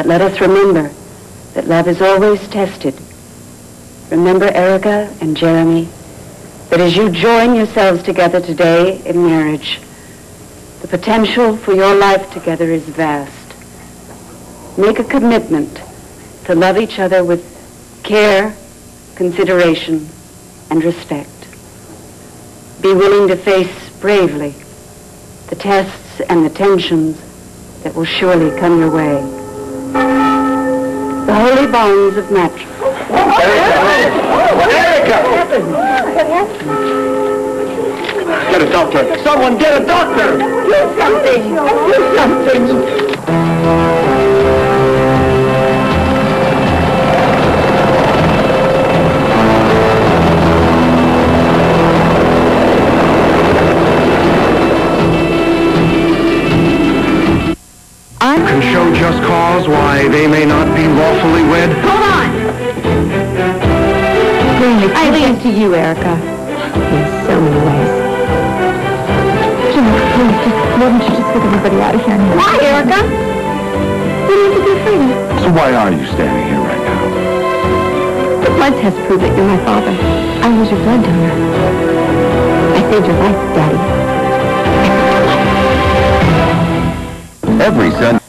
But let us remember that love is always tested. Remember, Erica and Jeremy, that as you join yourselves together today in marriage, the potential for your life together is vast. Make a commitment to love each other with care, consideration, and respect. Be willing to face bravely the tests and the tensions that will surely come your way. The holy bonds of matrimony. Erica! Get a doctor! Someone get a doctor! Do something! Do something! Can show just cause why they may not be lawfully wed. Hold on! I leave to you, Erica. In so many ways. Jim, please, why don't you just get everybody out of here now? Why, Erica? What do you have to be afraid of? So why are you standing here right now? The blood test proved that you're my father. I was your blood donor. I saved your life, Daddy. Every Sunday.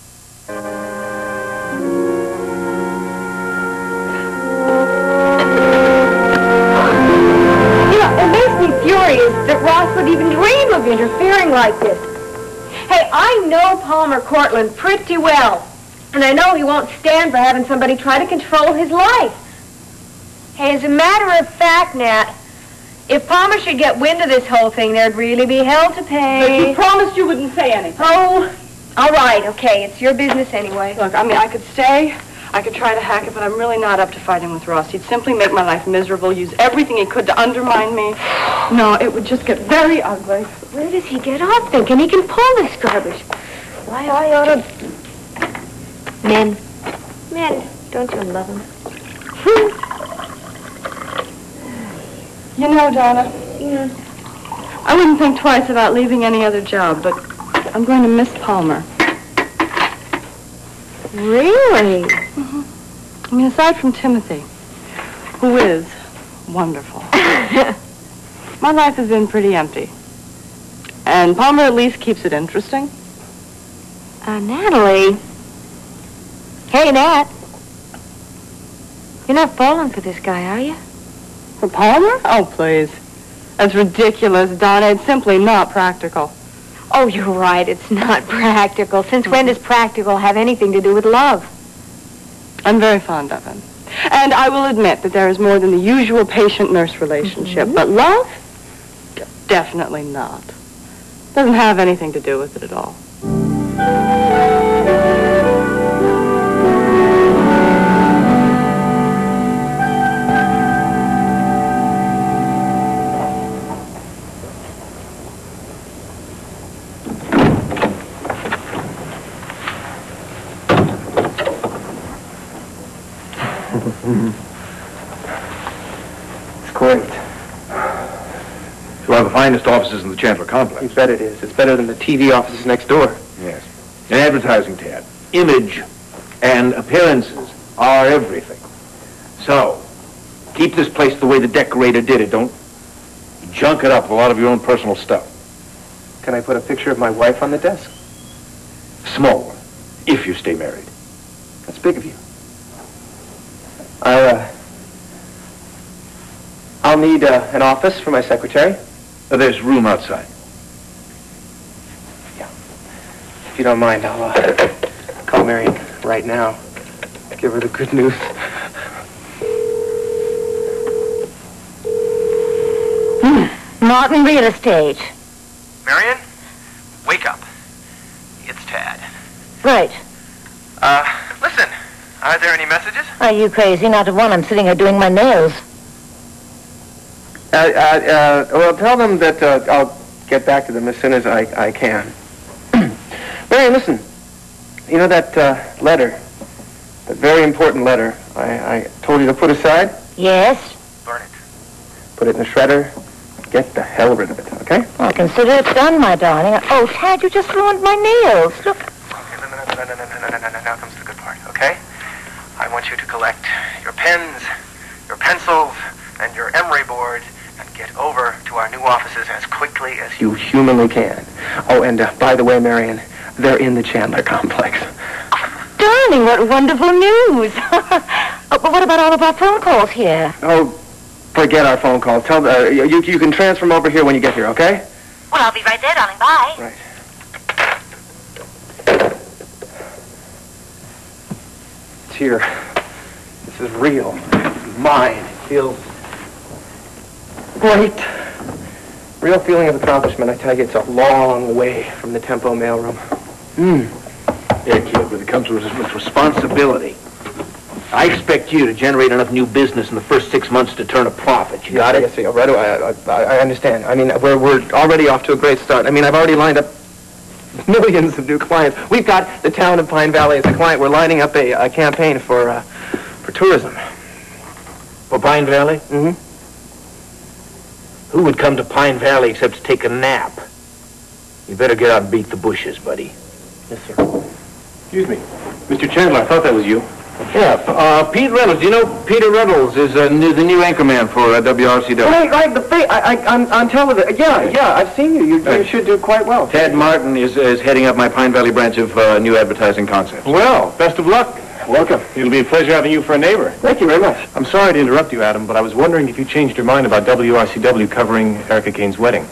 That Ross would even dream of interfering like this. Hey, I know Palmer Cortland pretty well, and I know he won't stand for having somebody try to control his life. Hey, as a matter of fact, Nat, if Palmer should get wind of this whole thing, there'd really be hell to pay. But you promised you wouldn't say anything. Oh, all right, okay, it's your business anyway. Look, I mean, I could stay, I could try to hack it, but I'm really not up to fighting with Ross. He'd simply make my life miserable, use everything he could to undermine me. No, it would just get very ugly. Where does he get off thinking he can pull this garbage? Why, I ought to... Men, don't you love them? You know, Donna, I wouldn't think twice about leaving any other job, but I'm going to miss Palmer. Really? I mean, aside from Timothy, who is wonderful, my life has been pretty empty. And Palmer at least keeps it interesting. Natalie. Hey, Nat. You're not falling for this guy, are you? For Palmer? Oh, please. That's ridiculous, Donna. It's simply not practical. Oh, you're right. It's not practical. Since when does practical have anything to do with love? I'm very fond of him. And I will admit that there is more than the usual patient-nurse relationship. But love? Definitely not. Doesn't have anything to do with it at all. It's great. It's one of the finest offices in the Chandler complex. You bet it is. It's better than the TV offices next door. Yes. An advertising tab. Image and appearances are everything. So, keep this place the way the decorator did it. Don't junk it up with a lot of your own personal stuff. Can I put a picture of my wife on the desk? Small one, if you stay married. That's big of you. I'll need an office for my secretary. There's room outside. Yeah. If you don't mind, I'll call Marion right now. Give her the good news. Norton Real Estate. Marion, wake up. It's Tad. Right. Listen, are there any messages? Are you crazy? Not a one. I'm sitting here doing my nails. Well, tell them that I'll get back to them as soon as I can. Marion, listen. You know that letter, that very important letter I told you to put aside? Yes? Burn it. Put it in the shredder. Get the hell rid of it, okay? Well, consider it done, my darling. Oh, Tad, you just ruined my nails. Look. Okay, no. Now comes the good part, okay? want you to collect your pens, your pencils, and your emery boards and get over to our new offices as quickly as You humanly can. Oh, and by the way, Marion, they're in the Chandler complex. Darling, what wonderful news. But what about all of our phone calls here? Oh, forget our phone calls. Tell you can transfer them over here when you get here, okay? Well, I'll be right there, darling. Bye. Right. It's here. This is real. It's mine. It feels great. Real feeling of accomplishment. I tell you, it's a long way from the Tempo mailroom. Yeah, kid, but it comes with responsibility. I expect you to generate enough new business in the first 6 months to turn a profit. You got it? Yes, I understand. I mean, we're already off to a great start. I mean, I've already lined up millions of new clients. We've got the town of Pine Valley as a client. We're lining up a campaign for tourism. For Pine Valley? Mm-hmm. Who would come to Pine Valley except to take a nap? You better get out and beat the bushes, buddy. Yes, sir. Excuse me. Mr. Chandler, I thought that was you. Yeah, Pete Reynolds. You know, Peter Reynolds is the new anchorman for WRCW. I'm on television. Yeah, I've seen you. You should do quite well. Ted Martin is heading up my Pine Valley branch of new advertising concepts. Well, best of luck. Welcome. It'll be a pleasure having you for a neighbor. Thank you very much. I'm sorry to interrupt you, Adam, but I was wondering if you changed your mind about WRCW covering Erica Kane's wedding.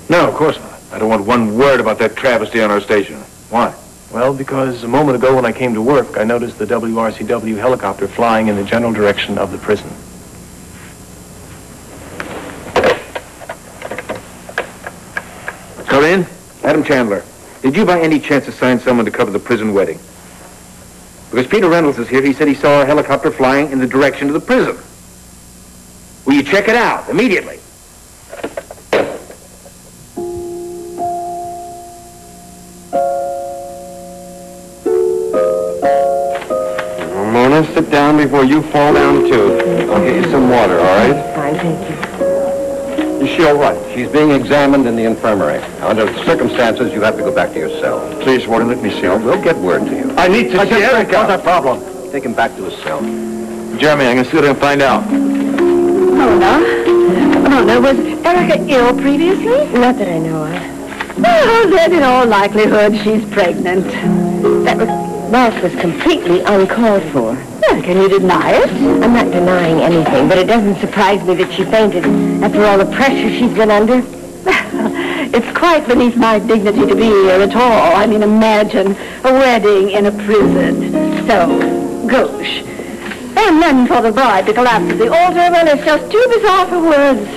No, of course not. I don't want one word about that travesty on our station. Why? Well, because a moment ago when I came to work, I noticed the WRCW helicopter flying in the general direction of the prison. Come in. Adam Chandler, did you by any chance assign someone to cover the prison wedding? Because Peter Reynolds is here. He said he saw a helicopter flying in the direction of the prison. Will you check it out immediately? Mona, sit down before you fall down, too. I'll get you some water, all right? Fine, thank you. Is she all right? She's being examined in the infirmary. Under the circumstances, you have to go back to your cell. Please, Warden, let me see her. We'll get word to you. I need to see Erica. What's that problem? Take him back to his cell. Jeremy, I'm going to see what I can find out. Mona, was Erica ill previously? Not that I know of. Well, then in all likelihood, she's pregnant. That remark was completely uncalled for. Well, can you deny it? I'm not denying anything, but it doesn't surprise me that she fainted after all the pressure she's been under. It's quite beneath my dignity to be here at all. I mean, imagine a wedding in a prison. So, goosh. And then for the bride to collapse at the altar, well, it's just too bizarre for words.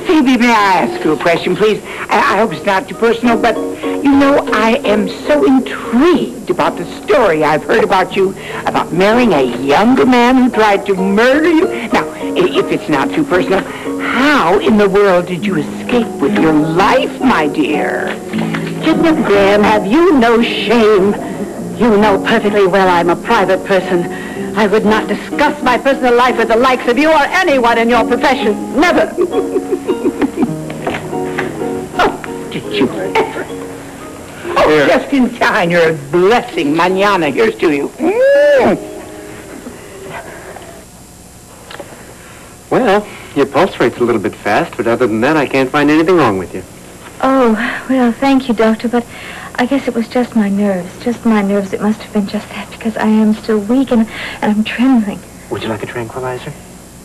Phoebe, may I ask you a question, please? I hope it's not too personal, but, you know, I am so intrigued about the story I've heard about you, about marrying a younger man who tried to murder you. Now, if it's not too personal, how in the world did you escape with your life, my dear? Kidnap Graham, have you no shame? You know perfectly well I'm a private person. I would not discuss my personal life with the likes of you or anyone in your profession. Never. Did you ever? Oh, just in time. You're a blessing. Mañana. Here's to you. Well, your pulse rate's a little bit fast, but other than that, I can't find anything wrong with you. Oh, well, thank you, Doctor, but I guess it was just my nerves. Just my nerves. It must have been just that, because I am still weak and I'm trembling. Would you like a tranquilizer?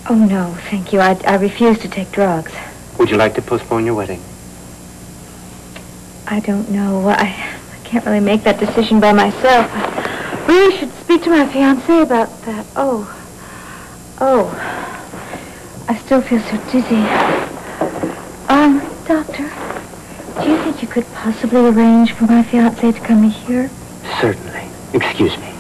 Oh, no, thank you. I refuse to take drugs. Would you like to postpone your wedding? I don't know. I can't really make that decision by myself. I really should speak to my fiancé about that. Oh, I still feel so dizzy. Doctor, do you think you could possibly arrange for my fiancé to come here? Certainly. Excuse me.